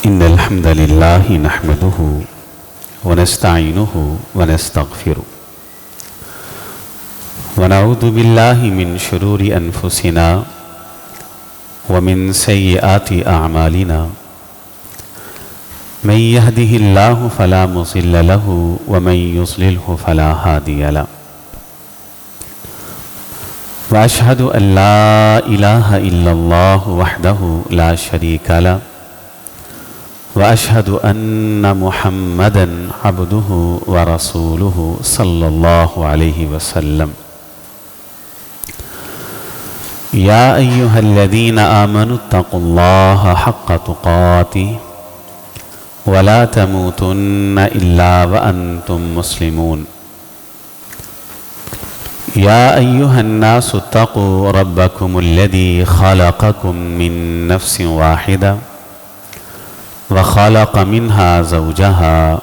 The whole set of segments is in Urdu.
إن الحمد لله نحمده ونستعينه ونستغفره ونعوذ بالله من شرور أنفسنا ومن سيئات أعمالنا من يهده الله فلا مضل له ومن يضلله فلا هادي له وأشهد أن لا إله إلا الله وحده لا شريك له وأشهد أن محمدًا عبده ورسوله صلى الله عليه وسلم يا أيها الذين آمنوا اتقوا الله حق تقاته ولا تموتن إلا وأنتم مسلمون يا أيها الناس اتقوا ربكم الذي خلقكم من نفس واحدة وخلق منها زوجها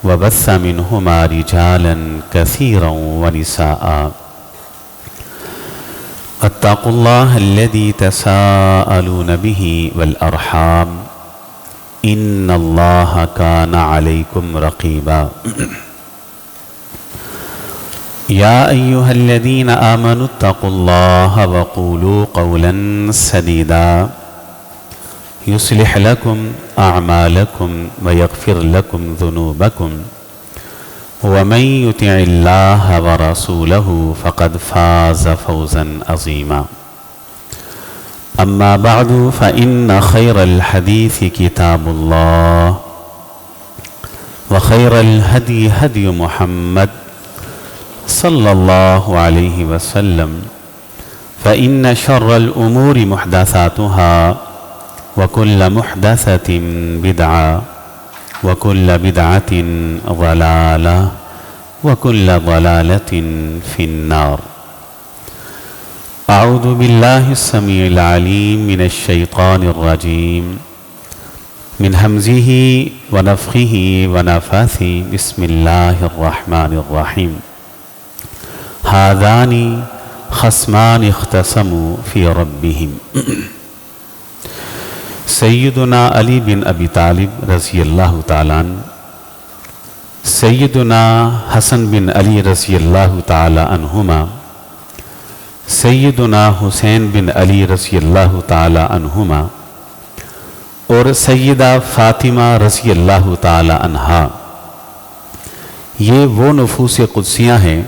وبث منهما رجالا كثيرا ونساء اتقوا الله الذي تساءلون به والأرحام إن الله كان عليكم رقيبا يا أيها الذين آمنوا اتقوا الله وقولوا قولا سديدا يصلح لكم أعمالكم ويغفر لكم ذنوبكم ومن يطع الله ورسوله فقد فاز فوزا عظيما أما بعد فإن خير الحديث كتاب الله وخير الهدي هدي محمد صلى الله عليه وسلم فإن شر الأمور محدثاتها وكل محدثة بدعة وكل بدعة ضلالة وكل ضلالة في النار أعوذ بالله السميع العليم من الشيطان الرجيم من همزه ونفخه ونفاثه بسم الله الرحمن الرحيم هذان خصمان اختصموا في ربهم سیدنا علی بن ابی طالب رضی اللہ تعالیٰ عنہ، سیدنا حسن بن علی رضی اللہ تعالیٰ عنہما، سیدنا حسین بن علی رضی اللہ تعالیٰ عنہما اور سیدہ فاطمہ رضی اللہ تعالیٰ عنہا، یہ وہ نفوس قدسیاں ہیں،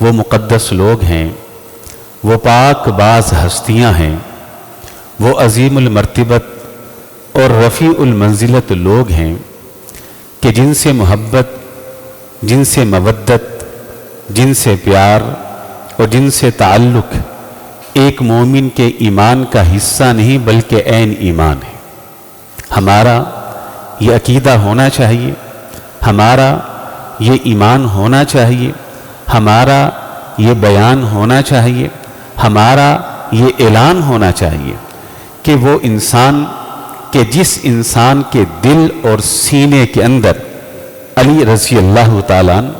وہ مقدس لوگ ہیں، وہ پاک باز ہستیاں ہیں، وہ عظیم المرتبت اور رفیع المنزلت لوگ ہیں کہ جن سے محبت، جن سے مودت، جن سے پیار اور جن سے تعلق ایک مومن کے ایمان کا حصہ نہیں بلکہ عین ایمان ہے۔ ہمارا یہ عقیدہ ہونا چاہیے، ہمارا یہ ایمان ہونا چاہیے، ہمارا یہ بیان ہونا چاہیے، ہمارا یہ اعلان ہونا چاہیے کہ وہ انسان کہ جس انسان کے دل اور سینے کے اندر علی رضی اللہ تعالیٰ عنہ،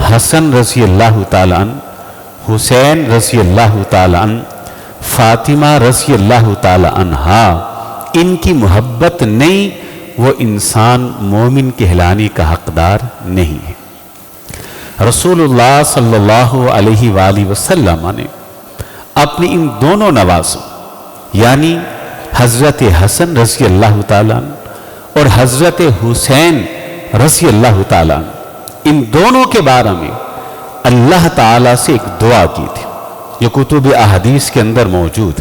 حسن رضی اللہ تعالیٰ عنہ، حسین رضی اللہ تعالیٰ عنہ، فاطمہ رضی اللہ تعالیٰ عنہا ان کی محبت نہیں، وہ انسان مومن کہلانے کا حقدار نہیں ہے۔ رسول اللہ صلی اللہ علیہ وآلہ وسلم نے اپنی ان دونوں نواسوں یعنی حضرت حسن رضی اللہ تعالیٰ عنہ اور حضرت حسین رضی اللہ تعالیٰ عنہ، ان دونوں کے بارے میں اللہ تعالیٰ سے ایک دعا کی تھی، یہ کتب احادیث کے اندر موجود۔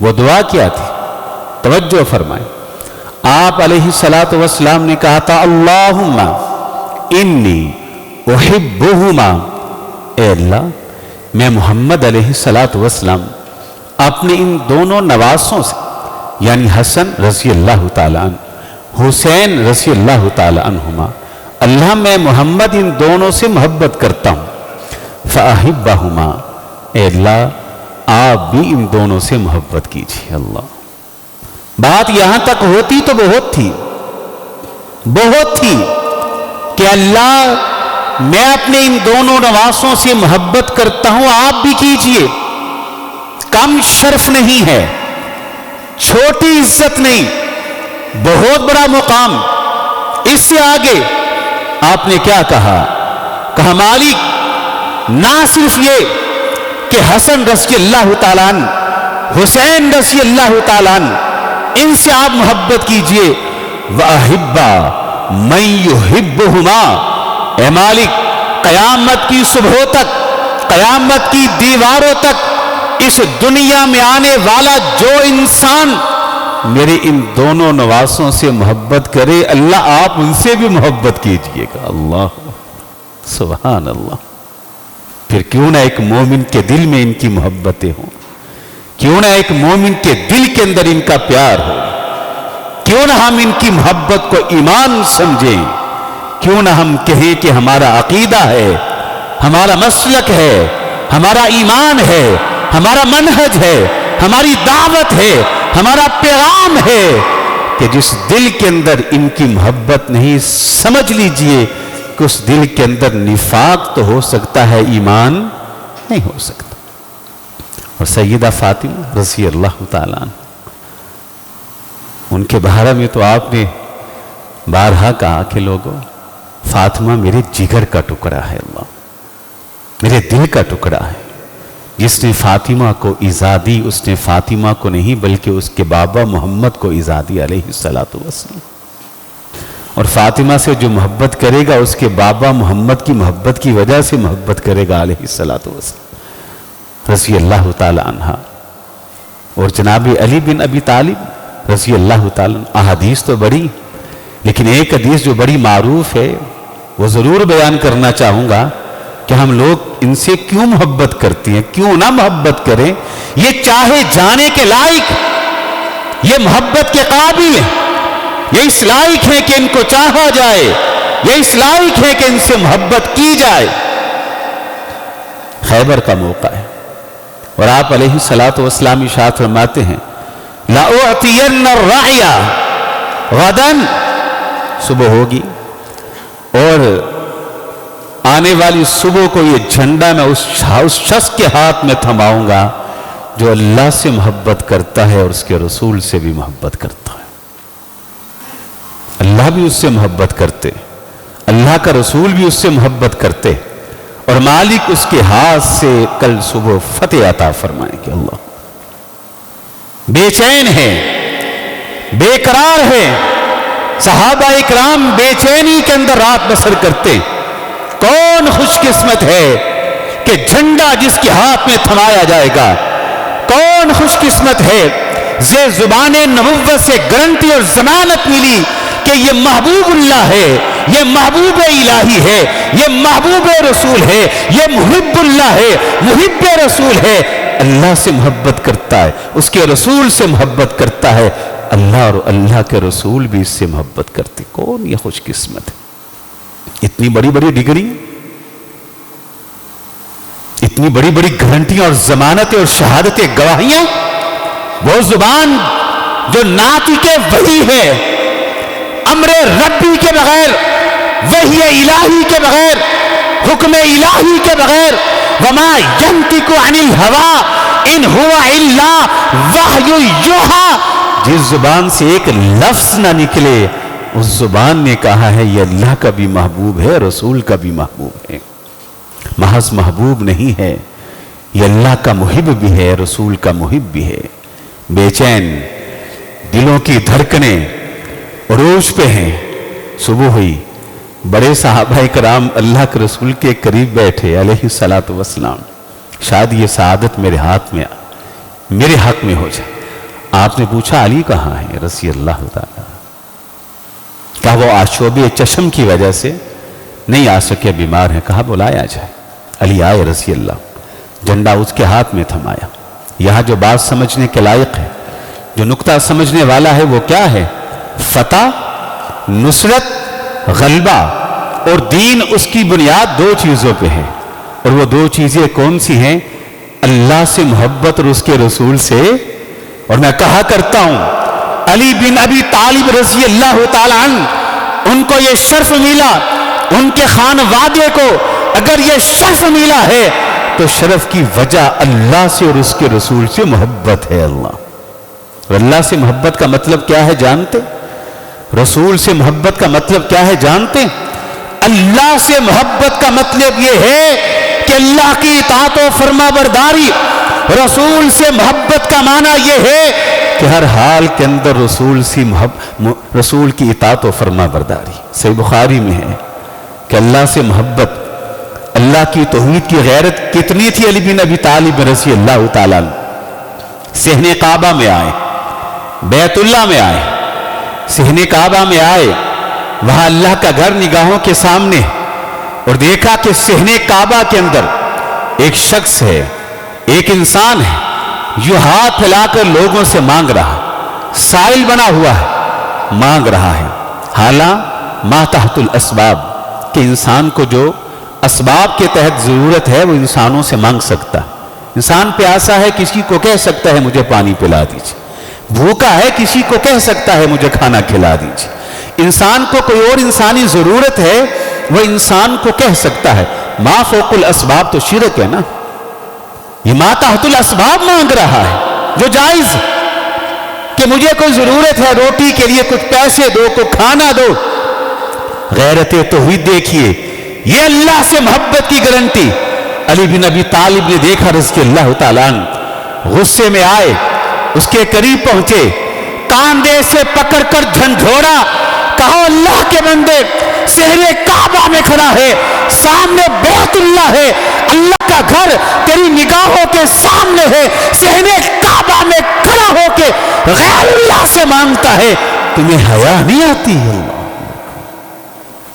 وہ دعا کیا تھی؟ توجہ فرمائیں۔ آپ علیہ السلام نے کہا تھا اللہم انی احبہما، اے اللہ میں محمد علیہ السلام اپنے ان دونوں نواسوں سے یعنی حسن رضی اللہ تعالیٰ عنہ، حسین رضی اللہ تعالیٰ عنہما، اللہ میں محمد ان دونوں سے محبت کرتا ہوں، فَأَحِبَّهُمَا، اے اللہ آپ بھی ان دونوں سے محبت کیجیے۔ اللہ، بات یہاں تک ہوتی تو بہت تھی کہ اللہ میں اپنے ان دونوں نواسوں سے محبت کرتا ہوں، آپ بھی کیجیے۔ کم شرف نہیں ہے، چھوٹی عزت نہیں، بہت بڑا مقام. اس سے آگے آپ نے کیا کہا؟ کہا مالک نہ صرف یہ کہ حسن رضی اللہ تعالیٰ عنہ، حسین رضی اللہ تعالیٰ عنہ، ان سے آپ محبت کیجئے، وَأَحِبَّ مَن يُحِبُّهُمَا، اے مالک قیامت کی صبحوں تک، قیامت کی دیواروں تک، اس دنیا میں آنے والا جو انسان میرے ان دونوں نواسوں سے محبت کرے، اللہ آپ ان سے بھی محبت کیجئے گا. اللہ سبحان اللہ. پھر کیوں نہ ایک مومن کے دل میں ان کی محبتیں ہوں، کیوں نہ ایک مومن کے دل کے اندر ان کا پیار ہو، کیوں نہ ہم ان کی محبت کو ایمان سمجھیں، کیوں نہ ہم کہیں کہ ہمارا عقیدہ ہے، ہمارا مسلک ہے، ہمارا ایمان ہے، ہمارا منہج ہے، ہماری دعوت ہے، ہمارا پیغام ہے کہ جس دل کے اندر ان کی محبت نہیں، سمجھ لیجئے کہ اس دل کے اندر نفاق تو ہو سکتا ہے، ایمان نہیں ہو سکتا. اور سیدہ فاطمہ رضی اللہ تعالیٰ عنہ، ان کے بارے میں تو آپ نے بارہا کہا کہ لوگوں، فاطمہ میرے جگر کا ٹکڑا ہے، اللہ میرے دل کا ٹکڑا ہے. جس نے فاطمہ کو ایذا دی، اس نے فاطمہ کو نہیں بلکہ اس کے بابا محمد کو ایذا دی علیہ السلام. اور فاطمہ سے جو محبت کرے گا اس کے بابا محمد کی محبت کی وجہ سے محبت کرے گا علیہ السلام رضی اللہ تعالی عنہ. اور جناب علی بن ابی طالب رضی اللہ تعالی عنہ، احادیث تو بڑی، لیکن ایک حدیث جو بڑی معروف ہے وہ ضرور بیان کرنا چاہوں گا کہ ہم لوگ ان سے کیوں محبت کرتی ہیں، کیوں نہ محبت کریں. یہ چاہے جانے کے لائق، یہ محبت کے قابل ہیں، یہ اس لائق ہے کہ ان کو چاہا جائے، یہ اس لائق ہے کہ ان سے محبت کی جائے. خیبر کا موقع ہے اور آپ علیہ السلام ارشاد فرماتے ہیں لَأُعْتِيَنَّ الرَّعْيَ غَدًا، صبح ہوگی اور آنے والی صبح کو یہ جھنڈا میں اس شخص کے ہاتھ میں تھماؤں گا جو اللہ سے محبت کرتا ہے اور اس کے رسول سے بھی محبت کرتا ہے. اللہ بھی اس سے محبت کرتے، اللہ کا رسول بھی اس سے محبت کرتے، اور مالک اس کے ہاتھ سے کل صبح فتح عطا فرمائیں کہ اللہ بے چین ہے، بے قرار ہے. صحابہ اکرام بے چینی کے اندر رات بسر کرتے. کون خوش قسمت ہے کہ جھنڈا جس کے ہاتھ میں تھمایا جائے گا، کون خوش قسمت ہے زے زبان نبوت سے گارنٹی اور ضمانت ملی کہ یہ محبوب اللہ ہے، یہ محبوب الہی ہے، یہ محبوب رسول ہے، یہ محب اللہ ہے، محب رسول ہے. اللہ سے محبت کرتا ہے، اس کے رسول سے محبت کرتا ہے، اللہ اور اللہ کے رسول بھی اس سے محبت کرتے. کون یہ خوش قسمت ہے؟ اتنی بڑی بڑی ڈگری، اتنی بڑی بڑی گارنٹیاں اور ضمانتیں اور شہادتیں، گواہیاں. وہ زبان جو ناطق وحی ہے، امر ربی کے بغیر، وحی الہی کے بغیر، حکم الہی کے بغیر، وما ینطق عن الہوی ان ہوا الا وحی یوحی، جس زبان سے ایک لفظ نہ نکلے اس زبان نے کہا ہے یہ اللہ کا بھی محبوب ہے، رسول کا بھی محبوب ہے. محض محبوب نہیں ہے، یہ اللہ کا محب بھی ہے، رسول کا محب بھی ہے. بے چین دلوں کی دھڑکنیں عروج پہ ہیں. صبح ہوئی، بڑے صحابہ کرام اللہ کے رسول کے قریب بیٹھے علیہ السلام. شاید یہ سعادت میرے ہاتھ میں، میرے حق میں ہو جائے. آپ نے پوچھا علی کہاں ہے رضی اللہ تعالیٰ؟ کہا وہ آشوب چشم کی وجہ سے نہیں آ سکے، بیمار ہیں. کہا بلایا جائے. علی آئے رضی اللہ، جھنڈا اس کے ہاتھ میں تھمایا. یہاں جو بات سمجھنے کے لائق ہے، جو نقطہ سمجھنے والا ہے وہ کیا ہے؟ فتح، نصرت، غلبہ اور دین. اس کی بنیاد دو چیزوں پہ ہے، اور وہ دو چیزیں کون سی ہیں؟ اللہ سے محبت اور اس کے رسول سے. اور میں کہا کرتا ہوں علی بن ابی طالب رضی اللہ تعالی عنہ، ان کو یہ شرف ملا، ان کے خانوادے کو اگر یہ شرف ملا ہے تو شرف کی وجہ اللہ سے اور اس کے رسول سے محبت ہے. اللہ اور اللہ سے محبت کا مطلب کیا ہے جانتے؟ رسول سے محبت کا مطلب کیا ہے جانتے ہیں؟ اللہ سے محبت کا مطلب یہ ہے کہ اللہ کی اطاعت و فرما برداری. رسول سے محبت کا معنی یہ ہے کہ ہر حال کے اندر رسول کی اطاعت و فرما برداری. صحیح بخاری میں ہے کہ اللہ سے محبت، اللہ کی توحید کی غیرت کتنی تھی. علی بن ابی طالب رضی اللہ تعالیٰ عنہ صحن کعبہ میں آئے، بیت اللہ میں آئے، صحن کعبہ میں آئے، وہاں اللہ کا گھر نگاہوں کے سامنے، اور دیکھا کہ صحن کعبہ کے اندر ایک شخص ہے، ایک انسان ہے، جو ہاتھ پھیلا کر لوگوں سے مانگ رہا، سائل بنا ہوا ہے، مانگ رہا ہے. حالاں ما تحت الاسباب، کہ انسان کو جو اسباب کے تحت ضرورت ہے وہ انسانوں سے مانگ سکتا ہے. انسان پیاسا ہے، کسی کو کہہ سکتا ہے مجھے پانی پلا دیجیے. بھوکا ہے، کسی کو کہہ سکتا ہے مجھے کھانا کھلا دیجیے. انسان کو کوئی اور انسانی ضرورت ہے، وہ انسان کو کہہ سکتا ہے. ما فوق الاسباب تو شرک ہے نا. یہ ما تحت الاسباب مانگ رہا ہے جو جائز، کہ مجھے کوئی ضرورت ہے روٹی کے لیے، کچھ پیسے دو، کوئی کھانا دو. غیرت توحید دیکھیے، یہ اللہ سے محبت کی گارنٹی. علی بن ابی طالب نے دیکھا رضی اللہ تعالیٰ عنہ، غصے میں آئے، اس کے قریب پہنچے، کاندھے سے پکڑ کر جھنجھوڑا، کہا اللہ کے بندے، صحن کعبہ میں کھڑا ہے، سامنے بیت اللہ ہے، اللہ کا گھر تیری نگاہوں کے سامنے ہے، صحن کعبہ میں کھڑا ہو کے غیر اللہ سے مانگتا ہے، تمہیں حیا نہیں آتی؟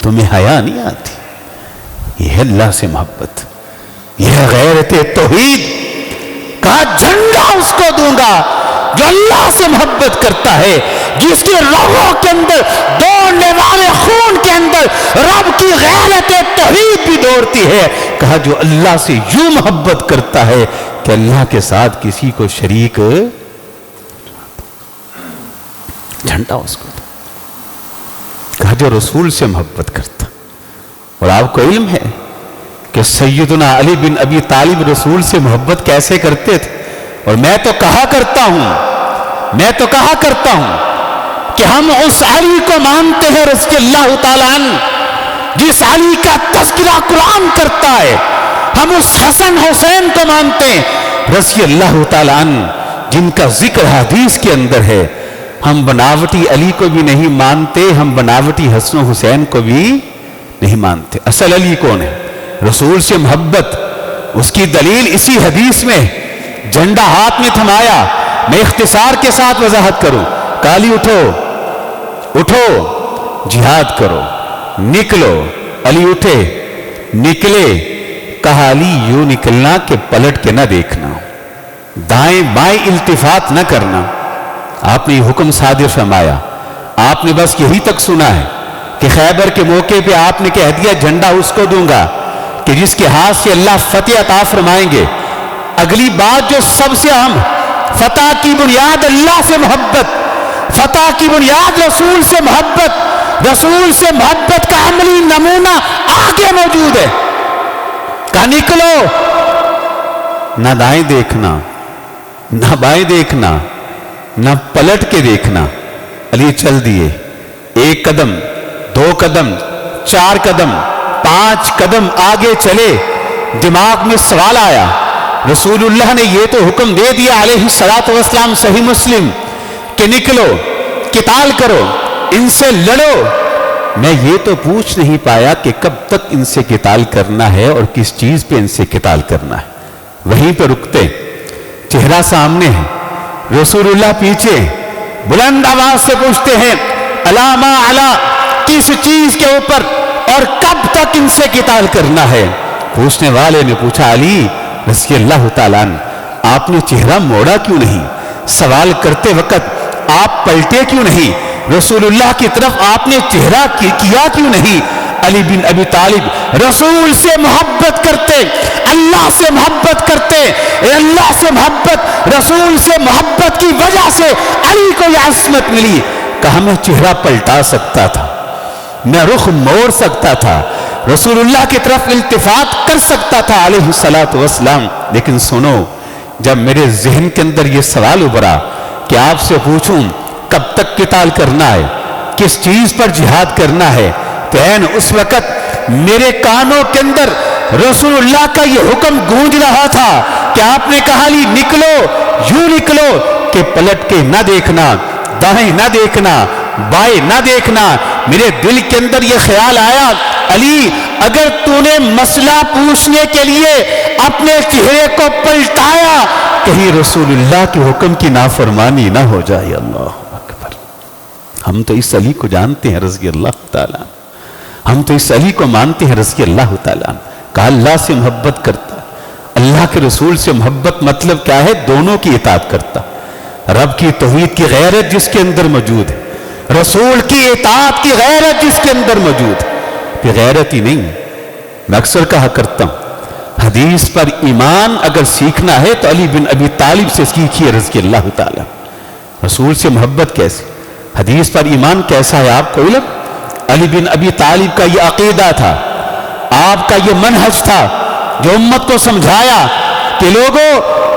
تمہیں حیا نہیں آتی؟ یہ ہے اللہ سے محبت، یہ ہے غیرت توحید. کہا جھنڈا اس کو دوں گا جو اللہ سے محبت کرتا ہے، جس کی رگوں کے اندر، دوڑنے والے خون کے اندر رب کی غیرت توحید بھی دوڑتی ہے. کہا جو اللہ سے یوں محبت کرتا ہے کہ اللہ کے ساتھ کسی کو شریک، جھنڈا اس کو. کہا جو رسول سے محبت کرتا. اور آپ کو علم ہے کہ سیدنا علی بن ابی طالب رسول سے محبت کیسے کرتے تھے. اور میں تو کہا کرتا ہوں کہ ہم اس علی کو مانتے ہیں رضی اللہ تعالیٰ عنہ جس علی کا تذکرہ قرآن کرتا ہے. ہم اس حسن حسین کو مانتے ہیں رضی اللہ تعالیٰ عنہ جن کا ذکر حدیث کے اندر ہے. ہم بناوٹی علی کو بھی نہیں مانتے، ہم بناوٹی حسن و حسین کو بھی نہیں مانتے. اصل علی کون ہے؟ رسول سے محبت. اس کی دلیل اسی حدیث میں، جھنڈا ہاتھ میں تھمایا. میں اختصار کے ساتھ وضاحت کروں. کالی اٹھو جہاد کرو، نکلو. علی اٹھے، نکلے. کہا علی یوں نکلنا کہ پلٹ کے نہ دیکھنا، دائیں بائیں التفات نہ کرنا. آپ نے یہ حکم صادر فرمایا. آپ نے بس یہی تک سنا ہے کہ خیبر کے موقع پہ آپ نے کہہ دیا جھنڈا اس کو دوں گا کہ جس کے ہاتھ سے اللہ فتح عطا فرمائیں گے. اگلی بات جو سب سے اہم، فتح کی بنیاد اللہ سے محبت، فتح کی بنیاد رسول سے محبت. رسول سے محبت کا عملی نمونہ آگے موجود ہے. کہا نکلو، نہ دائیں دیکھنا، نہ بائیں دیکھنا، نہ پلٹ کے دیکھنا. علی چل دیے. 1 قدم، 2 قدم، 4 قدم، 5 قدم آگے چلے. دماغ میں سوال آیا، رسول اللہ نے یہ تو حکم دے دیا علیہ الصلوۃ والسلام، صحیح مسلم، کہ نکلو، قتال کرو، ان سے لڑو. میں یہ تو پوچھ نہیں پایا کہ کب تک ان سے قتال کرنا ہے اور کس چیز پہ ان سے قتال کرنا ہے. وہیں پہ رکتے، چہرہ سامنے ہے، رسول اللہ پیچھے، بلند آواز سے پوچھتے ہیں علامہ علا، کس چیز کے اوپر اور کب تک ان سے قتال کرنا ہے؟ پوچھنے والے نے پوچھا علی رضی اللہ تعالیٰ عنہ، آپ نے چہرہ موڑا کیوں نہیں؟ سوال کرتے وقت آپ پلٹے کیوں نہیں؟ رسول اللہ کی طرف آپ نے چہرہ کیا کیوں نہیں؟ علی بن ابی طالب رسول سے محبت کرتے، اللہ سے محبت کرتے. اللہ سے محبت، رسول سے محبت کی وجہ سے علی کو یہ عصمت ملی. کہا میں چہرہ پلٹا سکتا تھا، میں رخ موڑ سکتا تھا، رسول اللہ کی طرف التفات کر سکتا تھا علیہ الصلوۃ والسلام. لیکن سنو، جب میرے ذہن کے اندر یہ سوال ابھرا کہ آپ سے پوچھوں کب تک قتال کرنا ہے، کس چیز پر جہاد کرنا ہے، تو عین اس وقت میرے کانوں کے اندر رسول اللہ کا یہ حکم گونج رہا تھا کہ آپ نے کہا علی نکلو، یوں نکلو کہ پلٹ کے نہ دیکھنا، دائیں نہ دیکھنا، بائیں نہ دیکھنا۔ میرے دل کے اندر یہ خیال آیا، علی اگر تو نے مسئلہ پوچھنے کے لیے اپنے چہرے کو پلٹایا کہیں رسول اللہ کے حکم کی نافرمانی نہ ہو جائے۔ اللہ اکبر۔ ہم تو اس علی کو جانتے ہیں رضی اللہ تعالیٰ، ہم تو اس علی کو مانتے ہیں رضی اللہ تعالیٰ۔ کہا اللہ سے محبت کرتا، اللہ کے رسول سے محبت مطلب کیا ہے؟ دونوں کی اطاعت کرتا۔ رب کی توحید کی غیرت جس کے اندر موجود ہے، رسول کی اطاعت کی غیرت جس کے اندر موجود ہے، کہ غیرت ہی نہیں۔ میں اکثر کہا کرتا ہوں حدیث پر ایمان اگر سیکھنا ہے تو علی بن ابی طالب سے سیکھیے رضی اللہ تعالیٰ۔ رسول سے محبت کیسے، حدیث پر ایمان کیسا ہے آپ کو علم؟ علی بن ابی طالب کا یہ عقیدہ تھا، آپ کا یہ منہج تھا جو امت کو سمجھایا کہ لوگوں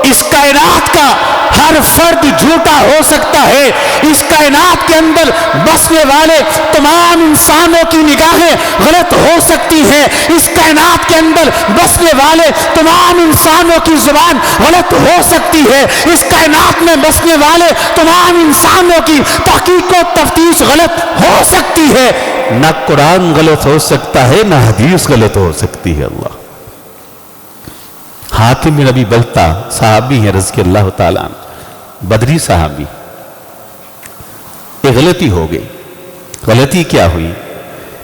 اس کائنات کا ہر فرد جھوٹا ہو سکتا ہے، اس کائنات کے اندر بسنے والے تمام انسانوں کی نگاہیں غلط ہو سکتی ہیں، اس کائنات کے اندر بسنے والے تمام انسانوں کی زبان غلط ہو سکتی ہے، اس کائنات میں بسنے والے تمام انسانوں کی تحقیق و تفتیش غلط ہو سکتی ہے، نہ قرآن غلط ہو سکتا ہے نہ حدیث غلط ہو سکتی ہے۔ اللہ حاتم بن ابی بلتا صحابی ہیں رضی اللہ تعالیٰ عنہ، بدری صحابی۔ ایک غلطی ہو گئی۔ غلطی کیا ہوئی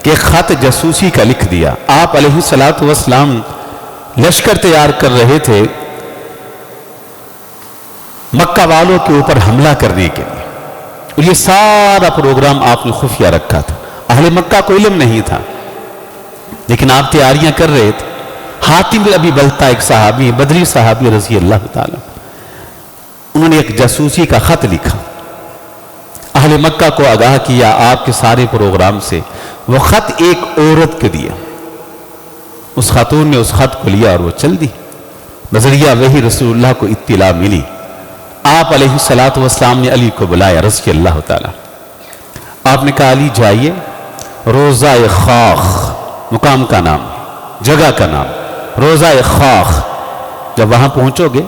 کہ خط جاسوسی کا لکھ دیا۔ آپ علیہ السلام لشکر تیار کر رہے تھے مکہ والوں کے اوپر حملہ کرنے کے لیے، اور یہ سارا پروگرام آپ نے خفیہ رکھا تھا، اہل مکہ کو علم نہیں تھا، لیکن آپ تیاریاں کر رہے تھے۔ حاتم بن ابی بلتا ایک صحابی، بدری صحابی رضی اللہ تعالیٰ، انہوں نے ایک جاسوسی کا خط لکھا، اہل مکہ کو آگاہ کیا آپ کے سارے پروگرام سے۔ وہ خط ایک عورت کو دیا، اس خاتون نے اس خط کو لیا اور وہ چل دی۔ بذریعہ وحی رسول اللہ کو اطلاع ملی، آپ علیہ السلام نے علی کو بلایا رضی اللہ تعالیٰ۔ آپ نے کہا علی جائیے، روضہ خاخ مقام کا نام، جگہ کا نام روضہ خاخ، جب وہاں پہنچو گے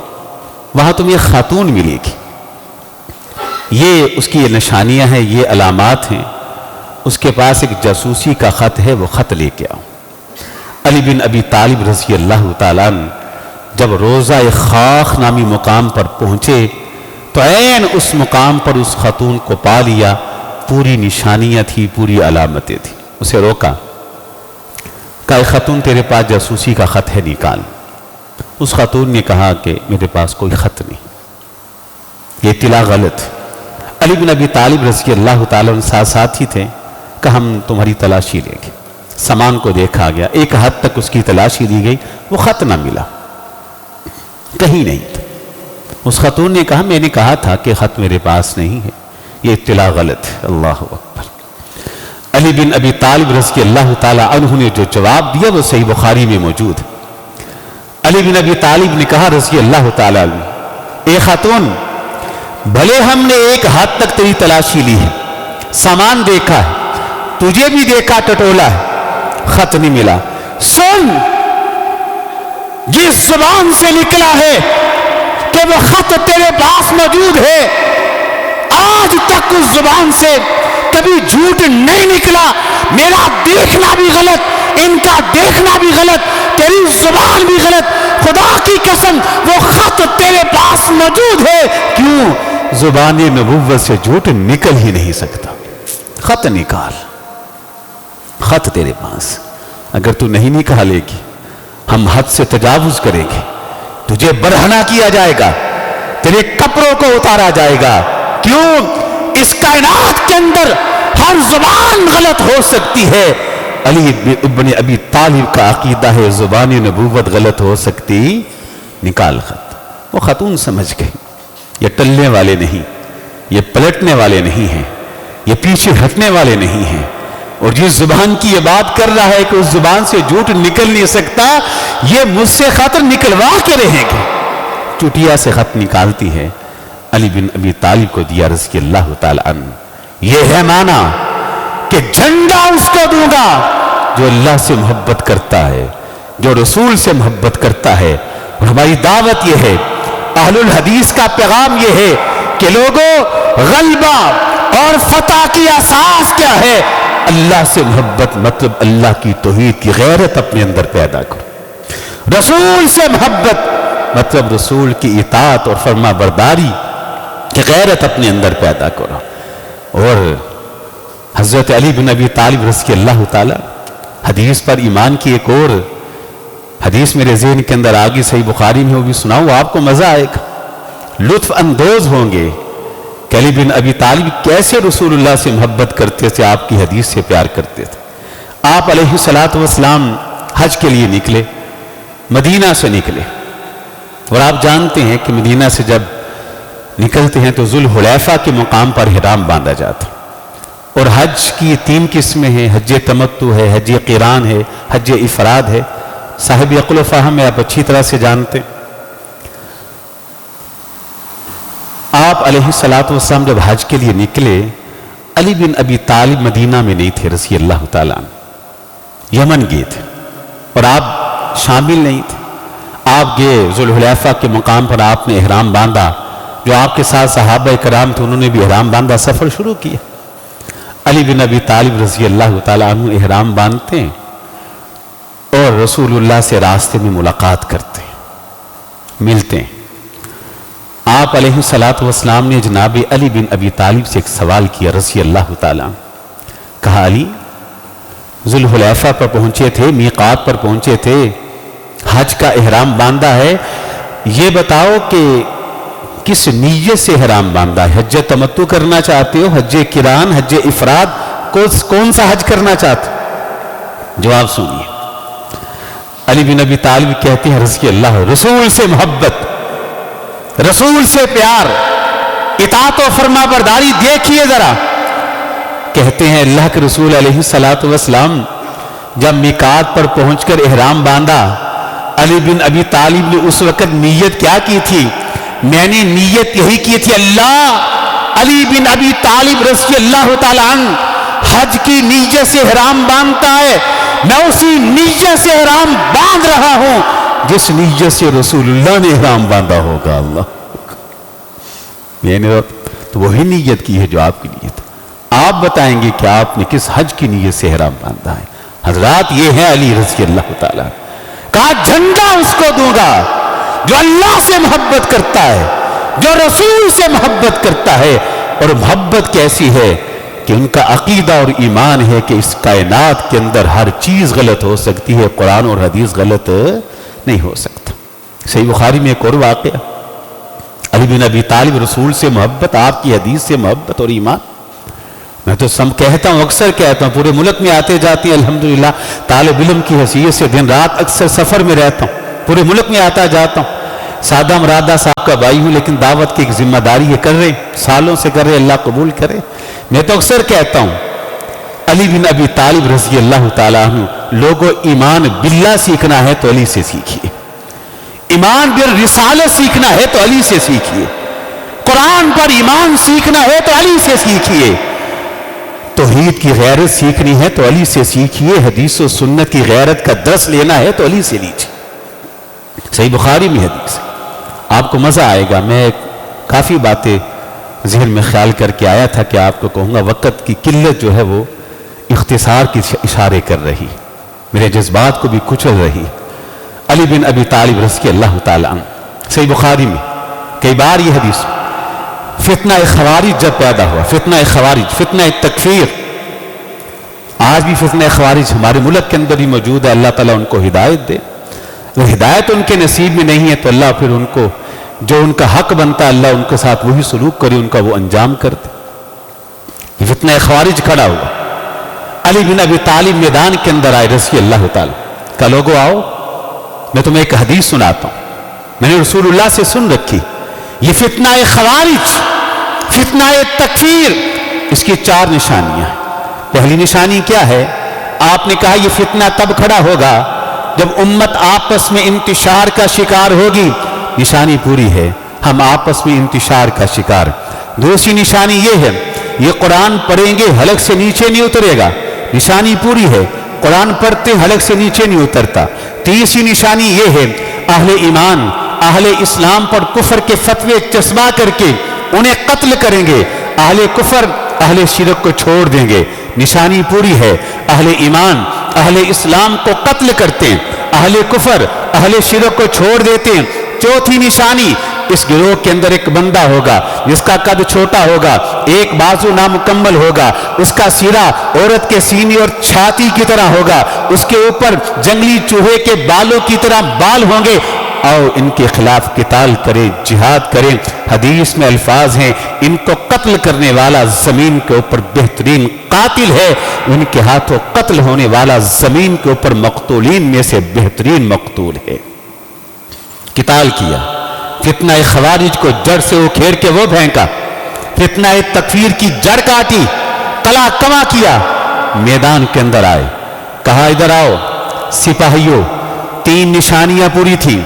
وہاں تمہیں ایک خاتون ملے گی، یہ اس کی یہ نشانیاں ہیں، یہ علامات ہیں، اس کے پاس ایک جاسوسی کا خط ہے، وہ خط لے کے آؤ۔ علی بن ابی طالب رضی اللہ تعالیٰ عنہ جب روضہ خاخ نامی مقام پر پہنچے تو عین اس مقام پر اس خاتون کو پا لیا، پوری نشانیاں تھی، پوری علامتیں تھی۔ اسے روکا، کہا خاتون تیرے پاس جاسوسی کا خط ہے، نکال۔ اس خاتون نے کہا کہ میرے پاس کوئی خط نہیں، یہ اطلاع غلط۔ علی بن ابی طالب رضی اللہ تعالیٰ عنہ ساتھ ہی تھے کہ ہم تمہاری تلاشی لیں گے۔ سامان کو دیکھا گیا، ایک حد تک اس کی تلاشی دی گئی، وہ خط نہ ملا، کہیں نہیں تھا۔ اس خاتون نے کہا میں نے کہا تھا کہ خط میرے پاس نہیں ہے، یہ اطلاع غلط ہے۔ اللہ اکبر۔ علی بن ابی طالب رضی اللہ تعالیٰ عنہ نے جو جواب دیا وہ صحیح بخاری میں موجود ہے۔ علی بن ابی طالب نے کہا رضی اللہ تعالیٰ عنہ، اے خاتون بھلے ہم نے ایک حد تک تیری تلاشی لی ہے، سامان دیکھا ہے، تجھے بھی دیکھا ٹٹولا ہے، خط نہیں ملا، سن جس زبان سے نکلا ہے کہ وہ خط تیرے پاس موجود ہے، آج تک اس زبان سے کبھی جھوٹ نہیں نکلا، میرا دیکھنا بھی غلط، ان کا دیکھنا بھی غلط، تیری زبان بھی غلط، خدا کی قسم وہ خط تیرے پاس موجود ہے۔ کیوں؟ زبان نبوت سے جھوٹ نکل ہی نہیں سکتا، خط نکال، خط تیرے پاس، اگر تو نہیں نکالے گی ہم حد سے تجاوز کریں گے، تجھے برہنہ کیا جائے گا، تیرے کپڑوں کو اتارا جائے گا۔ کیوں؟ اس کائنات کے اندر ہر زبان غلط ہو سکتی ہے، علی ابن ابی طالب کا عقیدہ ہے زبان نبوت غلط ہو سکتی، نکال خط۔ وہ خاتون سمجھ گئی یہ ٹلنے والے نہیں، یہ پلٹنے والے نہیں ہیں، یہ پیچھے ہٹنے والے نہیں ہیں، اور جس زبان کی یہ بات کر رہا ہے کہ اس زبان سے جھوٹ نکل نہیں سکتا، یہ مجھ سے خط نکلوا کے رہیں گے۔ چٹیا سے خط نکالتی ہے، علی بن ابی طالب کو دیا رضی اللہ تعالیٰ عنہ۔ یہ ہے معنی کہ جھنڈا اس کو دوں گا جو اللہ سے محبت کرتا ہے، جو رسول سے محبت کرتا ہے۔ اور ہماری دعوت یہ ہے، اہل الحدیث کا پیغام یہ ہے کہ لوگوں، غلبہ اور فتح کی اساس کیا ہے؟ اللہ سے محبت، مطلب اللہ کی توحید کی غیرت اپنے اندر پیدا کرو۔ رسول سے محبت مطلب رسول کی اطاعت اور فرما برداری کی غیرت اپنے اندر پیدا کرو۔ اور حضرت علی بن ابی طالب رضی اللہ تعالی، حدیث پر ایمان کی ایک اور حدیث میرے ذہن کے اندر آگی، صحیح بخاری میں وہ بھی سناؤں، آپ کو مزہ آئے گا، لطف اندوز ہوں گے کہ علی بن ابی طالب کیسے رسول اللہ سے محبت کرتے تھے، آپ کی حدیث سے پیار کرتے تھے۔ آپ علیہ الصلوۃ والسلام حج کے لیے نکلے، مدینہ سے نکلے، اور آپ جانتے ہیں کہ مدینہ سے جب نکلتے ہیں تو ذوالحلیفہ کے مقام پر احرام باندھا جاتا، اور حج کی 3 قسمیں ہیں، حج تمتع ہے، حج قران ہے، حج افراد ہے۔ صاحب عقل و فہم ہے، آپ اچھی طرح سے جانتے ہیں۔ آپ علیہ الصلوۃ والسلام جب حج کے لیے نکلے، علی بن ابی طالب مدینہ میں نہیں تھے رضی اللہ تعالیٰ عنہ، یمن گئے تھے، اور آپ شامل نہیں تھے۔ آپ گئے ذوالحلیفہ کے مقام پر، آپ نے احرام باندھا، جو آپ کے ساتھ صحابہ کرام تھے انہوں نے بھی احرام باندھا، سفر شروع کیا۔ علی بن ابی طالب رضی اللہ تعالیٰ عنہ احرام باندھتے ہیں اور رسول اللہ سے راستے میں ملاقات کرتے ہیں، ملتے ہیں۔ آپ علیہ الصلوۃ والسلام نے جناب علی بن ابی طالب سے ایک سوال کیا رضی اللہ تعالیٰ عنہ، کہا علی، ذوالحلیفہ پر پہنچے تھے، میقات پر پہنچے تھے، حج کا احرام باندھا ہے، یہ بتاؤ کہ کس نیت سے احرام باندھا ہے؟ حج تمتع کرنا چاہتے ہو، حج قران، حج افراد، کون سا حج کرنا چاہتے ہو؟ جواب سنیے، علی بن ابی طالب کہتے ہیں رضی اللہ، رسول سے محبت، رسول سے پیار، اطاعت و فرما برداری دیکھیے ذرا۔ کہتے ہیں اللہ کے رسول علیہ الصلوۃ والسلام جب میقات پر پہنچ کر احرام باندھا، علی بن ابی طالب نے اس وقت نیت کیا کی تھی؟ میں نے نیت یہی کی تھی، اللہ، علی بن ابی طالب رضی اللہ تعالیٰ عنہ حج کی نیت سے احرام باندھتا ہے، میں اسی نیت سے احرام باندھ رہا ہوں جس نیت سے رسول اللہ نے احرام باندھا ہوگا۔ اللہ، میں نے تو وہی نیت کی ہے جو آپ کی نیت۔ آپ بتائیں گے کہ آپ نے کس حج کی نیت سے احرام باندھا ہے؟ حضرات، یہ ہے علی رضی اللہ تعالیٰ، کہا جھنڈا اس کو دوں گا جو اللہ سے محبت کرتا ہے، جو رسول سے محبت کرتا ہے۔ اور محبت کیسی ہے کہ ان کا عقیدہ اور ایمان ہے کہ اس کائنات کے اندر ہر چیز غلط ہو سکتی ہے، قرآن اور حدیث غلط نہیں ہو سکتا۔ صحیح بخاری میں ایک اور واقعہ، علی بن ابی طالب رسول سے محبت، آپ کی حدیث سے محبت اور ایمان۔ میں تو کہتا ہوں، اکثر کہتا ہوں، پورے ملک میں آتے جاتے ہیں الحمدللہ، طالب علم کی حیثیت سے دن رات اکثر سفر میں رہتا ہوں، پورے ملک میں آتا جاتا ہوں۔ سادہ مرادہ صاحب کا بھائی ہوں، لیکن دعوت کی ایک ذمہ داری یہ کر رہے، سالوں سے کر رہے، اللہ قبول کرے۔ میں تو اکثر کہتا ہوں، علی بن ابی طالب رضی اللہ تعالیٰ عنہ، لوگوں ایمان باللہ سیکھنا ہے تو علی سے سیکھیے، ایمان بالرسالت سیکھنا ہے تو علی سے سیکھیے، قرآن پر ایمان سیکھنا ہے تو علی سے سیکھیے، توحید کی غیرت سیکھنی ہے تو علی سے سیکھیے، حدیث و سنت کی غیرت کا درس لینا ہے تو علی سے لیجیے۔ صحیح بخاری میں حدیث ہے، آپ کو مزہ آئے گا۔ میں کافی باتیں ذہن میں خیال کر کے آیا تھا کہ آپ کو کہوں گا، وقت کی قلت جو ہے وہ اختصار کی اشارے کر رہی، میرے جذبات کو بھی کچل رہی۔ علی بن ابی طالب رضی اللہ تعالیٰ عنہ، صحیح بخاری میں کئی بار یہ حدیث، فتنہ خوارج جب پیدا ہوا، فتنہ خوارج، فتنہ تکفیر، آج بھی فتنہ خوارج ہمارے ملک کے اندر ہی موجود ہے، اللہ تعالیٰ ان کو ہدایت دے۔ وہ ہدایت ان کے نصیب میں نہیں ہے تو اللہ پھر ان کو جو ان کا حق بنتا ہے، اللہ ان کے ساتھ وہی سلوک کرے، ان کا وہ انجام کر دے۔ یہ فتنہ خوارج کھڑا ہوا، علی بن ابی طالب میدان کے اندر آئے رضی اللہ تعالیٰ، کہا لوگوں آؤ، میں تمہیں ایک حدیث سناتا ہوں، میں نے رسول اللہ سے سن رکھی، یہ فتنہ خوارج، فتنہ تکفیر، اس کی 4 نشانیاں ہیں۔ پہلی نشانی کیا ہے؟ آپ نے کہا یہ فتنہ تب کھڑا ہوگا جب امت آپس میں انتشار کا شکار ہوگی۔ نشانی پوری ہے، ہم آپس میں انتشار کا شکار۔ دوسری نشانی یہ ہے یہ قرآن پڑھیں گے حلق سے نیچے نہیں اترے گا، نشانی پوری ہے، قرآن پڑھتے حلق سے نیچے نہیں اترتا۔ تیسری نشانی یہ ہے اہل ایمان اہل اسلام پر کفر کے فتوے چسپاں کر کے انہیں قتل کریں گے، اہل کفر اہل شرک کو چھوڑ دیں گے۔ نشانی پوری ہے، اہل ایمان اہل اسلام کو قتل کرتے ہیں، اہل کفر اہل شرک کو چھوڑ دیتے ہیں۔ چوتھی نشانی، اس گروہ کے اندر ایک بندہ ہوگا جس کا قد چھوٹا ہوگا، ایک بازو نامکمل ہوگا، اس کا سیرا عورت کے سینے اور چھاتی کی طرح ہوگا، اس کے اوپر جنگلی چوہے کے بالوں کی طرح بال ہوں گے۔ آؤ ان کے خلاف قتال کریں، جہاد کریں۔ حدیث میں الفاظ ہیں ان کو قتل کرنے والا زمین کے اوپر بہترین قاتل ہے، ان کے ہاتھوں قتل ہونے والا زمین کے اوپر مقتولین میں سے بہترین مقتول ہے۔ قتال کیا، فتنہ خوارج کو جڑ سے اکھیڑ کے وہ پھینکا، فتنہ تکفیر کی جڑ کاٹی، قلع کما کیا، میدان کے اندر آئے، کہا ادھر آؤ سپاہیوں، تین نشانیاں پوری تھیں۔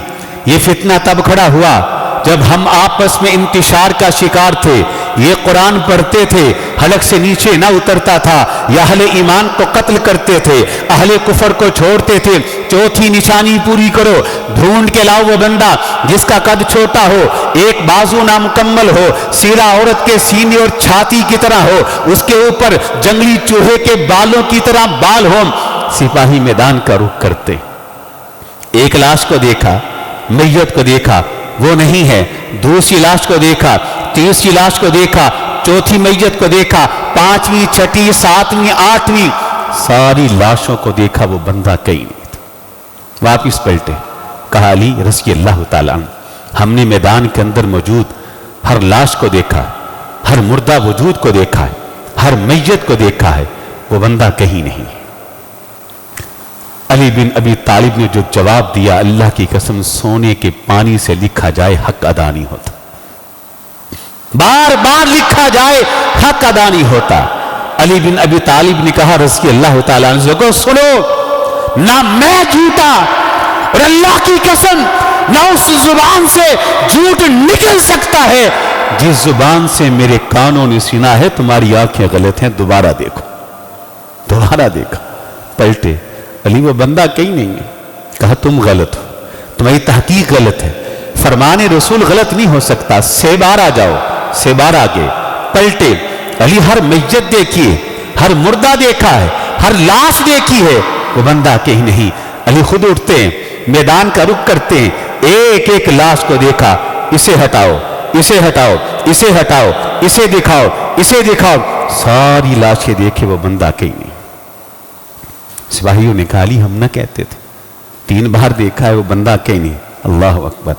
یہ فتنہ تب کھڑا ہوا جب ہم آپس میں انتشار کا شکار تھے، یہ قرآن پڑھتے تھے حلق سے نیچے نہ اترتا تھا، یا اہل ایمان کو قتل کرتے تھے، اہل کفر کو چھوڑتے تھے۔ چوتھی نشانی پوری کرو، ڈھونڈ کے لاؤ وہ بندہ جس کا قد چھوٹا ہو، ایک بازو نامکمل ہو، سیرا عورت کے سینے اور چھاتی کی طرح ہو، اس کے اوپر جنگلی چوہے کے بالوں کی طرح بال ہو۔ سپاہی میدان کا رخ کرتے، ایک لاش کو دیکھا، میت کو دیکھا، وہ نہیں ہے، دوسری لاش کو دیکھا، تیسری لاش کو دیکھا، چوتھی میت کو دیکھا، پانچویں، چھٹی، ساتویں، آٹھویں، ساری لاشوں کو دیکھا، وہ بندہ کہیں نہیں تھا۔ واپس پلٹے، کہا علی رضی اللہ تعالیٰ عنہ، ہم نے میدان کے اندر موجود ہر لاش کو دیکھا ہے، ہر مردہ وجود کو دیکھا ہے، ہر میت کو دیکھا ہے، وہ بندہ کہیں نہیں ہے۔ علی بن ابی طالب نے جو جواب دیا، اللہ کی قسم سونے کے پانی سے لکھا جائے حق ادا نہیں ہوتا، بار بار لکھا جائے حق ادا نہیں ہوتا۔ علی بن ابی طالب نے کہا رضی اللہ تعالیٰ عنہ کو، سنو، نہ میں جھوٹا اور اللہ کی قسم نہ اس زبان سے جھوٹ نکل سکتا ہے جس زبان سے میرے کانوں نے سنا ہے تمہاری آنکھیں غلط ہیں، دوبارہ دیکھو، دوبارہ دیکھا، پلٹے، علی وہ بندہ کہیں نہیں ہے، کہا تم غلط ہو، تمہاری تحقیق غلط ہے، فرمان رسول غلط نہیں ہو سکتا، سے بار آ جاؤ، سے بار آگے، پلٹے، علی ہر میت دیکھیے، ہر مردہ دیکھا ہے، ہر لاش دیکھی ہے، وہ بندہ کہیں نہیں۔ علی خود اٹھتے ہیں، میدان کا رخ کرتے ہیں، ایک ایک لاش کو دیکھا، اسے ہٹاؤ، اسے ہٹاؤ، اسے ہٹاؤ، اسے دکھاؤ، اسے دکھاؤ، ساری لاشیں دیکھے، وہ بندہ کہیں نہیں۔ سپاہیوں نے کہا علی ہم نہ کہتے تھے، 3 بار دیکھا ہے، وہ بندہ کہیں نہیں۔ اللہ اکبر۔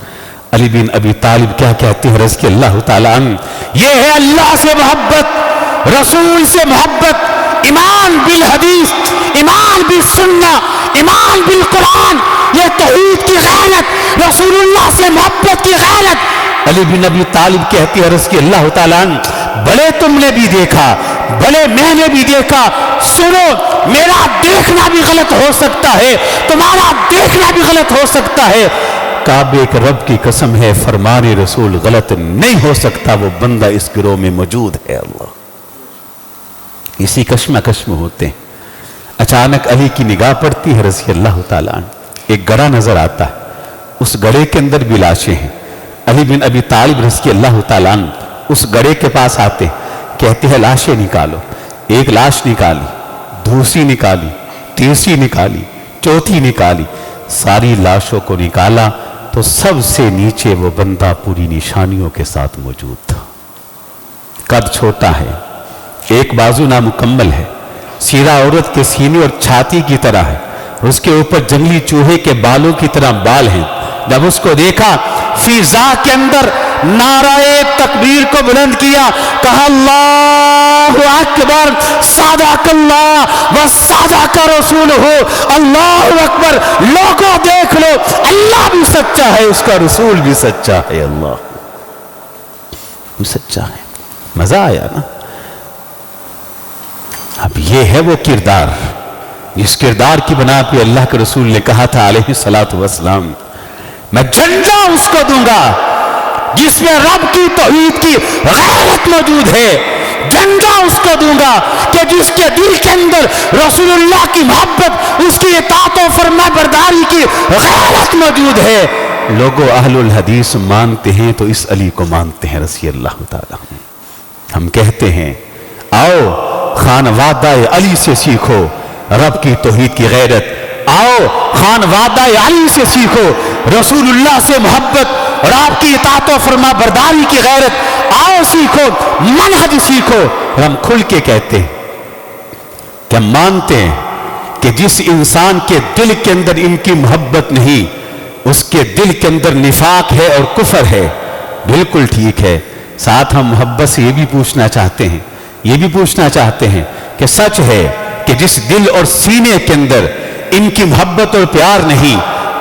علی بن ابی طالب کیا کہتے ہیں رضی اللہ تعالیٰ عنہ، یہ ہے اللہ سے محبت، رسول سے محبت، ایمان بالحدیث، ایمان بالسنہ، ایمان بالقرآن، یہ توحید کی غیرت، رسول اللہ سے محبت کی غیرت۔ علی بن ابی طالب کہتے ہیں رضی اللہ تعالیٰ عنہ، بھلے تم نے بھی دیکھا، بھلے میں نے بھی دیکھا، سنو، میرا دیکھنا بھی غلط ہو سکتا ہے، تمہارا دیکھنا بھی غلط ہو سکتا ہے، کعبے کے رب کی قسم ہے فرمان رسول غلط نہیں ہو سکتا، وہ بندہ اس گروہ میں موجود ہے۔ اللہ اسی کشمکش میں ہوتے ہیں، اچانک علی کی نگاہ پڑتی ہے رضی اللہ تعالیٰ عنہ، ایک گڑھا نظر آتا ہے، اس گڑھے کے اندر بھی لاشیں ہیں۔ علی بن ابی طالب رضی اللہ تعالیٰ عنہ اس گڑھے کے پاس آتے کہتے ہیں لاشیں نکالو، ایک لاش نکالی، دوسری نکالی، تیسری نکالی، چوتھی نکالی، ساری لاشوں کو نکالا تو سب سے نیچے وہ بندہ پوری نشانیوں کے ساتھ موجود تھا۔ قد چھوٹا ہے، ایک بازو نامکمل ہے، سیرا عورت کے سینے اور چھاتی کی طرح ہے، اس کے اوپر جنگلی چوہے کے بالوں کی طرح بال ہیں۔ جب اس کو دیکھا، فضا کے اندر نعرہ تکبیر کو بلند کیا، کہا اللہ اکبر، صدق اللہ و صدق رسولہ، اللہ اکبر، لوگوں دیکھ لو، اللہ بھی سچا ہے، اس کا رسول بھی سچا ہے، اللہ بھی سچا ہے۔ مزہ آیا نا؟ اب یہ ہے وہ کردار جس کردار کی بنا پہ اللہ کے رسول نے کہا تھا علیہ الصلوۃ والسلام، میں جھنڈا اس کو دوں گا جس میں رب کی توحید کی غیرت موجود ہے، جھنڈا اس کو دوں گا کہ جس کے دل کے اندر رسول اللہ کی محبت، اس کی اطاعت و فرما برداری کی غیرت موجود ہے۔ لوگوں اہل الحدیث مانتے ہیں تو اس علی کو مانتے ہیں رضی اللہ تعالیٰ۔ ہم کہتے ہیں آؤ خانوادہ علی سے سیکھو رب کی توحید کی غیرت، آؤ خانوادہ علی سے سیکھو رسول اللہ سے محبت اور آپ کی اطاعت و فرما برداری کی غیرت، آؤ سیکھو منہج سیکھو۔ اور ہم کھل کے کہتے ہیں کہ ہم مانتے ہیں کہ جس انسان کے دل کے اندر ان کی محبت نہیں، اس کے دل کے اندر نفاق ہے اور کفر ہے۔ بالکل ٹھیک ہے، ساتھ ہم محبت سے یہ بھی پوچھنا چاہتے ہیں، یہ بھی پوچھنا چاہتے ہیں کہ سچ ہے کہ جس دل اور سینے کے اندر ان کی محبت اور پیار نہیں،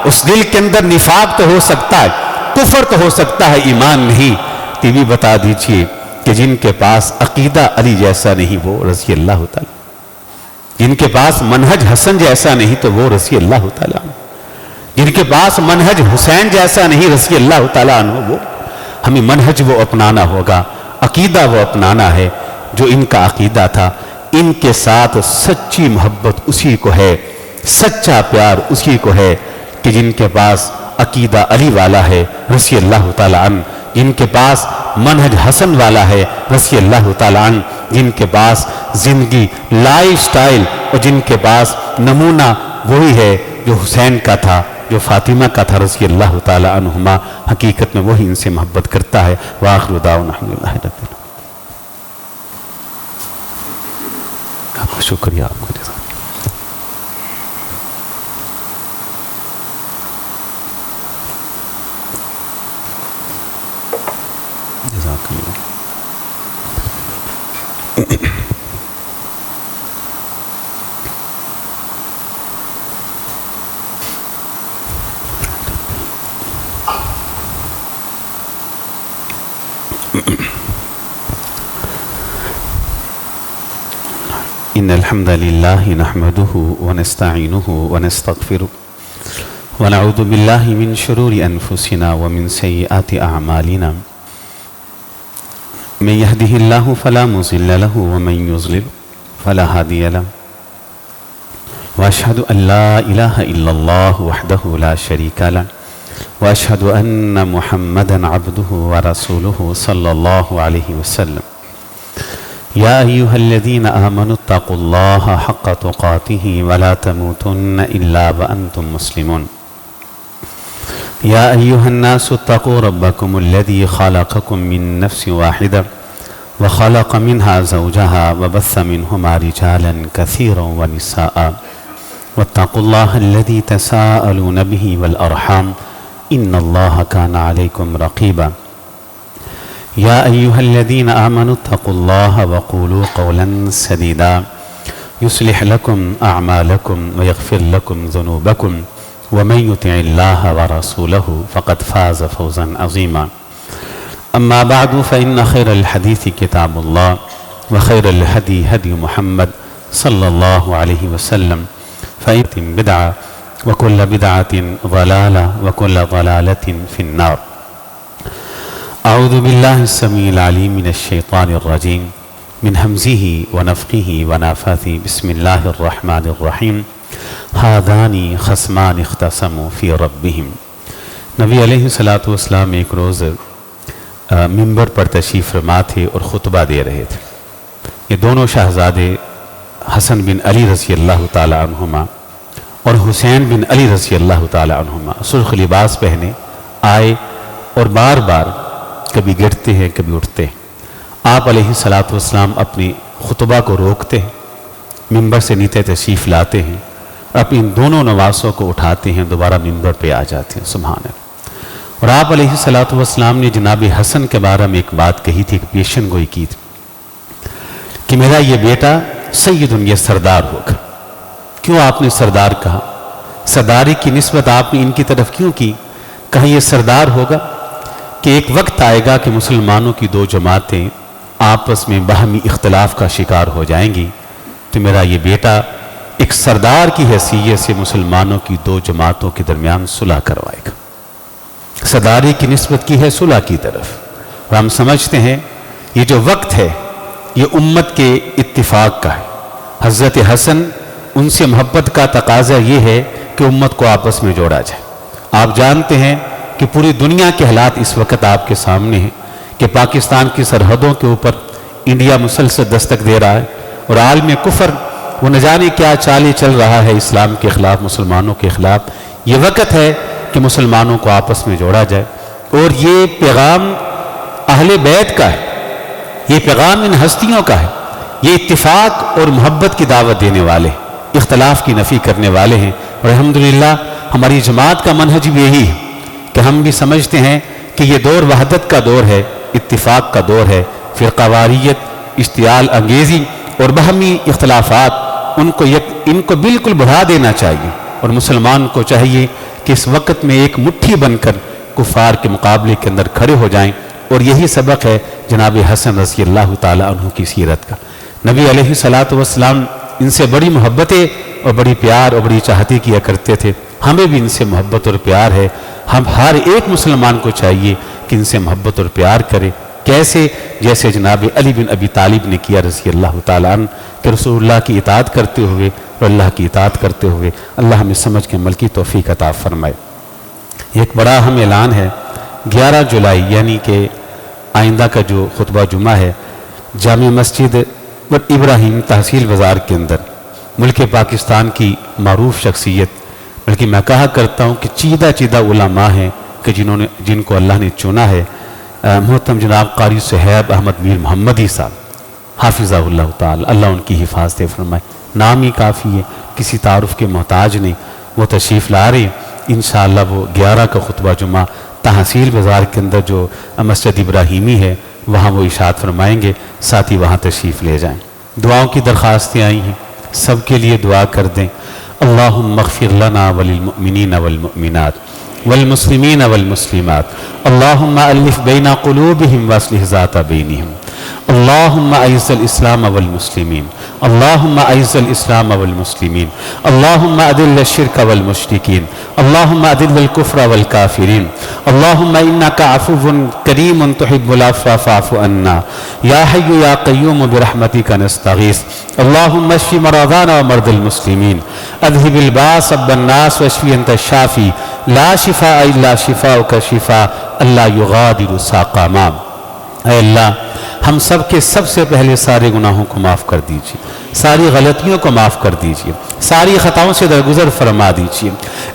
اس دل کے اندر نفاق تو ہو سکتا ہے، کفر تو ہو سکتا ہے، ایمان نہیں، تو بھی بتا دیجئے کہ جن کے پاس عقیدہ علی جیسا نہیں وہ رضی اللہ تعالیٰ، جن کے پاس منہج حسن جیسا نہیں تو وہ رضی اللہ تعالیٰ، جن کے پاس منہج حسین جیسا نہیں رضی اللہ تعالیٰ عنہ، وہ ہمیں منہج وہ اپنانا ہوگا، عقیدہ وہ اپنانا ہے جو ان کا عقیدہ تھا۔ ان کے ساتھ سچی محبت اسی کو ہے، سچا پیار اسی کو ہے کہ جن کے پاس عقیدہ علی والا ہے رضی اللہ تعالیٰ عنہ، جن کے پاس منہج حسن والا ہے رضی اللہ تعالیٰ عنہ، جن کے پاس زندگی لائف سٹائل اور جن کے پاس نمونہ وہی ہے جو حسین کا تھا، جو فاطمہ کا تھا رضی اللہ تعالیٰ عنہما، حقیقت میں وہی ان سے محبت کرتا ہے۔ وآخر دعوانا الحمدللہ رب العالمین۔ آپ کا شکریہ، آپ کو جزاک اللہ۔ إن الحمد لله نحمده ونستعينه ونستغفره ونعوذ بالله من شرور أنفسنا ومن سيئات أعمالنا، من يهده الله فلا مضل له ومن يضلل فلا هادي له، وأشهد أن لا إله إلا الله وحده لا شريك له، وأشهد أن محمدا عبده ورسوله صلى الله عليه وسلم۔ يا أيها الذين آمنوا اتقوا الله حق تقاته ولا تموتن إلا وأنتم مسلمون۔ يا أيها الناس اتقوا ربكم الذي خلقكم من نفس واحدة وخلق منها زوجها وبث منهما رجالا كثيرا ونساء، واتقوا الله الذي تساءلون به والأرحام إن الله كان عليكم رقيبا۔ يا أيها الذين آمنوا اتقوا الله وقولوا قولا سديدا يصلح لكم أعمالكم ويغفر لكم ذنوبكم ومن يطع الله ورسوله فقد فاز فوزا عظيما۔ أما بعد فإن خير الحديث كتاب الله وخير الهدي هدي محمد صلى الله عليه وسلم، فإن بدعة وكل بدعة ضلالة وكل ضلالة في النار۔ أعوذ بالله السميع العليم من الشيطان الرجيم من همزه ونفخه ونفاثه، بسم الله الرحمن الرحيم۔ هذان خصمان اختصموا في ربهم۔ نبی علیہ السلام ایک روز منبر پر تشریف فرما تھے اور خطبہ دے رہے تھے۔ یہ دونوں شہزادے حسن بن علی رضی اللہ تعالی عنہما اور حسین بن علی رضی اللہ تعالی عنہما سرخ لباس پہنے آئے اور بار بار کبھی گرتے ہیں کبھی اٹھتے ہیں۔ آپ علیہ السلام اپنی خطبہ کو روکتے ہیں، منبر سے نیچے تشریف لاتے ہیں، اپنی ان دونوں نواسوں کو اٹھاتے ہیں، دوبارہ منبر پہ آ جاتے ہیں۔ سبحان اللہ۔ اور آپ علیہ السلام نے جناب حسن کے بارے میں ایک بات کہی تھی، ایک پیشن گوئی کی تھی کہ میرا یہ بیٹا سید، یہ سردار ہوگا۔ کیوں آپ نے سردار کہا؟ سرداری کی نسبت آپ نے ان کی طرف کیوں کی؟ کہا یہ سردار ہوگا کہ ایک وقت آئے گا کہ مسلمانوں کی دو جماعتیں آپس میں باہمی اختلاف کا شکار ہو جائیں گی، تو میرا یہ بیٹا ایک سردار کی حیثیت سے مسلمانوں کی دو جماعتوں کے درمیان صلح کروائے گا۔ سرداری کی نسبت کی ہے صلح کی طرف، اور ہم سمجھتے ہیں یہ جو وقت ہے یہ امت کے اتفاق کا ہے۔ حضرت حسن ان سے محبت کا تقاضا یہ ہے کہ امت کو آپس میں جوڑا جائے۔ آپ جانتے ہیں کہ پوری دنیا کے حالات اس وقت آپ کے سامنے ہیں کہ پاکستان کی سرحدوں کے اوپر انڈیا مسلسل دستک دے رہا ہے، اور عالم کفر وہ نہ جانے کیا چالیں چل رہا ہے اسلام کے خلاف، مسلمانوں کے خلاف۔ یہ وقت ہے کہ مسلمانوں کو آپس میں جوڑا جائے، اور یہ پیغام اہل بیت کا ہے، یہ پیغام ان ہستیوں کا ہے، یہ اتفاق اور محبت کی دعوت دینے والے ہیں، اختلاف کی نفی کرنے والے ہیں۔ اور الحمدللہ ہماری جماعت کا منہج بھی یہی ہے کہ ہم بھی سمجھتے ہیں کہ یہ دور وحدت کا دور ہے، اتفاق کا دور ہے۔ فرقہ واریت، اشتعال انگیزی اور باہمی اختلافات ان کو بالکل بڑھا دینا چاہیے، اور مسلمان کو چاہیے کہ اس وقت میں ایک مٹھی بن کر کفار کے مقابلے کے اندر کھڑے ہو جائیں، اور یہی سبق ہے جناب حسن رضی اللہ تعالیٰ عنہ کی سیرت کا۔ نبی علیہ الصلوۃ والسلام ان سے بڑی محبتیں اور بڑی پیار اور بڑی چاہتی کیا کرتے تھے۔ ہمیں بھی ان سے محبت اور پیار ہے، ہم ہر ایک مسلمان کو چاہیے کہ ان سے محبت اور پیار کرے۔ کیسے؟ جیسے جناب علی بن ابی طالب نے کیا رضی اللہ تعالیٰ عنہ، کہ رسول اللہ کی اطاعت کرتے ہوئے اور اللہ کی اطاعت کرتے ہوئے اللہ ہمیں سمجھ کے عمل کی توفیق عطا فرمائے۔ ایک بڑا اہم اعلان ہے، 11 جولائی یعنی کہ آئندہ کا جو خطبہ جمعہ ہے، جامع مسجد ابراہیم تحصیل بازار کے اندر ملک پاکستان کی معروف شخصیت، بلکہ میں کہا کرتا ہوں کہ چیدہ علماء ہیں کہ جن کو اللہ نے چنا ہے، محترم جناب قاری صہیب احمد میر محمدی صاحب حافظہ اللہ تعالی، اللہ ان کی حفاظت فرمائے۔ نام ہی کافی ہے، کسی تعارف کے محتاج نہیں، وہ تشریف لا رہے ہیں۔ انشاءاللہ وہ 11 کا خطبہ جمعہ تحصیل بازار کے اندر جو مسجد ابراہیمی ہے وہاں وہ ارشاد فرمائیں گے، ساتھ ہی وہاں تشریف لے جائیں۔ دعاؤں کی درخواستیں آئی ہیں، سب کے لیے دعا کر دیں۔ اللہم اغفر لنا وللمؤمنین والمؤمنات والمسلمین والمسلمات، اللہم الف بین قلوبہم واصلح ذات بینہم، اللہم اعز الاسلام والمسلمین، اللہم اعز الاسلام والمسلمین، اللہم اذل الشرک والمشرکین، اللہم اذل الکفر والکافرین، اللہم انک عفو کریم تحب العفو فاعف عنا، یا حی یا قیوم برحمتک نستغیث، اللہم اشف مرضانا ومرضى المسلمین، اذهب الباس رب الناس واشف انت الشافی، لا شفاء الا شفاؤک شفاء لا یغادر سقما۔ اے اللہ، ہم سب کے سب سے پہلے سارے گناہوں کو معاف کر دیجیے، ساری غلطیوں کو معاف کر دیجیے، ساری خطاؤں سے درگزر فرما دیجیے۔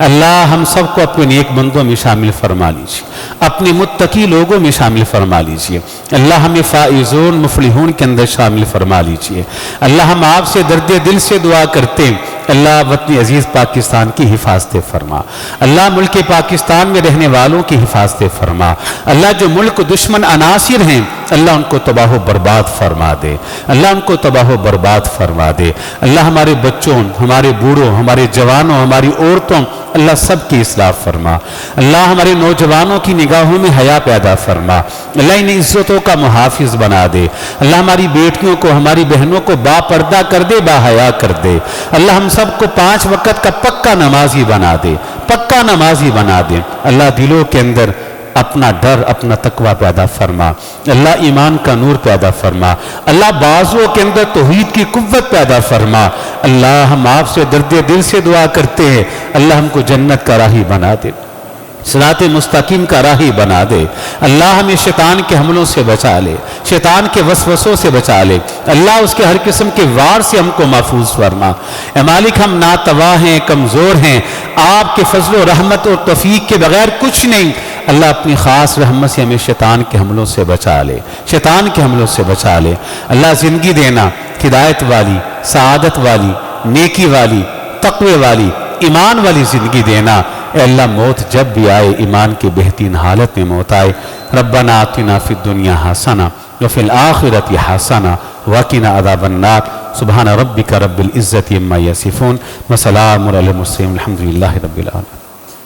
اللہ ہم سب کو اپنے نیک بندوں میں شامل فرما لیجیے، اپنے متقی لوگوں میں شامل فرما لیجیے۔ اللہ ہمیں فائزون مفلحون کے اندر شامل فرما لیجیے۔ اللہ ہم آپ سے درد دل سے دعا کرتے ہیں، اللہ وطن عزیز پاکستان کی حفاظت فرما، اللہ ملک پاکستان میں رہنے والوں کی حفاظت فرما، اللہ جو ملک دشمن عناصر ہیں اللہ ان کو تباہ و برباد فرما دے، اللہ ان کو تباہ و برباد فرما دے۔ اللہ ہمارے بچوں، ہمارے بوڑھوں، ہمارے جوانوں، ہماری عورتوں، اللہ سب کی اصلاح فرما۔ اللہ ہمارے نوجوانوں کی نگاہوں میں حیا پیدا فرما، اللہ ان عزتوں کا محافظ بنا دے۔ اللہ ہماری بیٹیوں کو، ہماری بہنوں کو با پردہ کر دے، با حیا کر دے۔ اللہ ہم سب کو 5 وقت کا پکا نمازی بنا دے، پکا نمازی بنا دے۔ اللہ دلوں کے اندر اپنا ڈر، اپنا تقوی پیدا فرما، اللہ ایمان کا نور پیدا فرما، اللہ بازوؤں کے اندر توحید کی قوت پیدا فرما۔ اللہ ہم آپ سے درد دل سے دعا کرتے ہیں، اللہ ہم کو جنت کا راہی بنا دے، صراط مستقیم کا راہی بنا دے۔ اللہ ہمیں شیطان کے حملوں سے بچا لے، شیطان کے وسوسوں سے بچا لے، اللہ اس کے ہر قسم کے وار سے ہم کو محفوظ فرما۔ اے مالک، ہم ناتواں ہیں، کمزور ہیں، آپ کے فضل و رحمت اور توفیق کے بغیر کچھ نہیں۔ اللہ اپنی خاص رحمت سے ہمیں شیطان کے حملوں سے بچا لے، شیطان کے حملوں سے بچا لے۔ اللہ زندگی دینا ہدایت والی، سعادت والی، نیکی والی، تقوی والی، ایمان والی زندگی دینا۔ اے اللہ، موت جب بھی آئے ایمان کی بہترین حالت میں موت آئے۔ ربنا آتنا فی الدنیا حسنہ وفی الآخرۃ حسنہ وقنا عذاب النار۔ سبحان ربک رب العزۃ عما یصفون وسلام علی المرسلین والحمد للہ رب العالمین۔